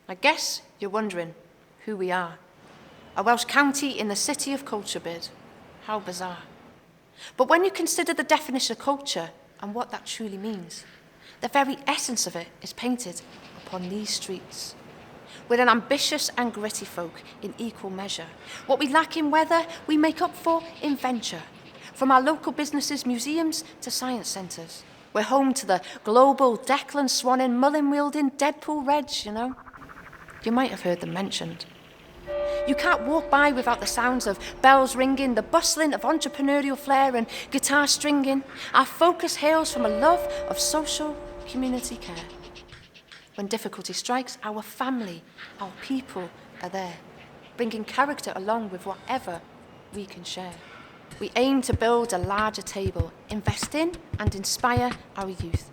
I guess you're wondering who we are. A Welsh county in the city of culture bid. How bizarre. But when you consider the definition of culture and what that truly means, the very essence of it is painted upon these streets. We're an ambitious and gritty folk in equal measure. What we lack in weather, we make up for in venture. From our local businesses, museums to science centres. We're home to the global Declan Swanning, Mullin-wielding, Deadpool Reg, you know. You might have heard them mentioned. You can't walk by without the sounds of bells ringing, the bustling of entrepreneurial flair and guitar stringing. Our focus hails from a love of social community care. When difficulty strikes, our family, our people are there, bringing character along with whatever we can share. We aim to build a larger table, invest in and inspire our youth.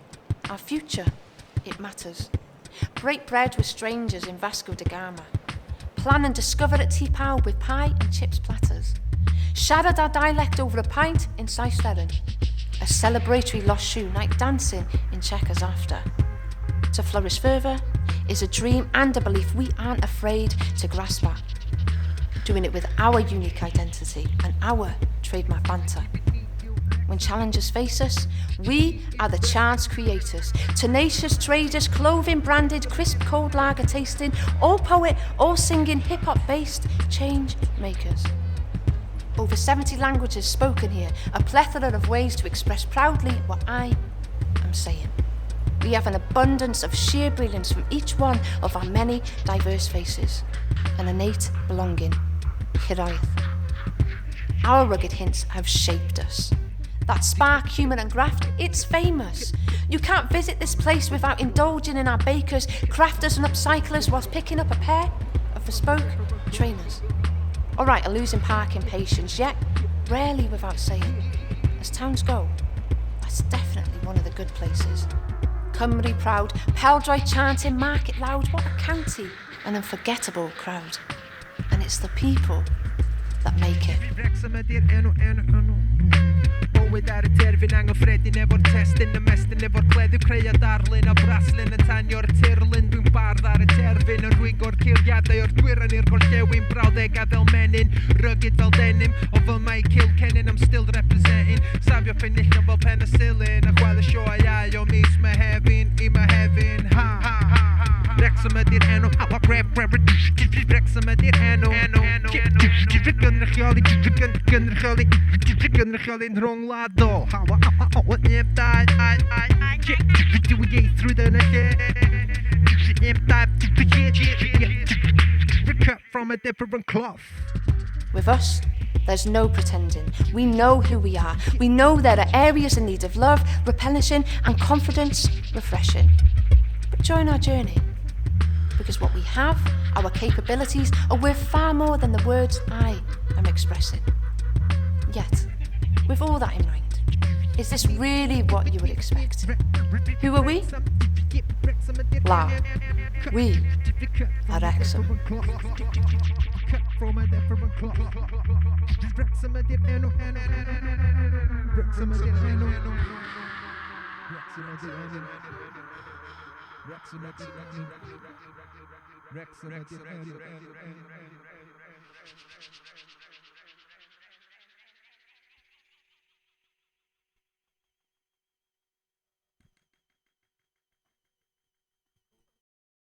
Our future, it matters. Break bread with strangers in Vasco da Gama. Plan and discover at T-Pow with pie and chips platters. Siarad our dialect over a pint in Cydweithrediad. A celebratory lost shoe night dancing in Chequers after. To flourish further is a dream and a belief we aren't afraid to grasp at. Doing it with our unique identity and our trademark banter. When challenges face us, we are the chance creators, tenacious traders, clothing branded, crisp cold lager tasting, all poet, all singing, hip-hop based change makers. Over 70 languages spoken here, a plethora of ways to express proudly what I am saying. We have an abundance of sheer brilliance from each one of our many diverse faces, an innate belonging, hiraeth. Our rugged hints have shaped us. That spark, humour and graft, it's famous. You can't visit this place without indulging in our bakers, crafters and upcyclers whilst picking up a pair of bespoke trainers. All right, a losing park in patience, yet rarely without saying. As towns go, that's definitely one of the good places. Cymru proud, Peldroy chanting, market loud, what a county, an unforgettable crowd. And it's the people that make it. Bywyd ar y terfyn anghyffredin efo'r testyn ymestyn efo'r cleddyf creu a darlun a braslun yn tanio'r tirlun dwi'n bardd ar y terfyn yn rhwyg o'r curiadau o'r dwyran i'r gorllewin brawddegau fel menyn rugged fel denim o fel mae Kilkennin I'm still representing safio penillion fel penicillin a chwel y sioeau o mis Mehefin I Mehefin ha ha ha ha Wrexham ydy'r enw Wrexham ydy'r enw gynrychioli'n rhwng lado Hawa o neb dau Ddiwylliaethrwyd yn y lle Neb dau cut from a different cloth. With us, there's no pretending. We know who we are. We know there are areas in need of love, replenishing, and confidence refreshing. But join our journey. Because what we have, our capabilities, are worth far more than the words I am expressing. Yet, with all that in mind, is this really what you would expect? Who are we? La. We are Wrexham. Wrexham.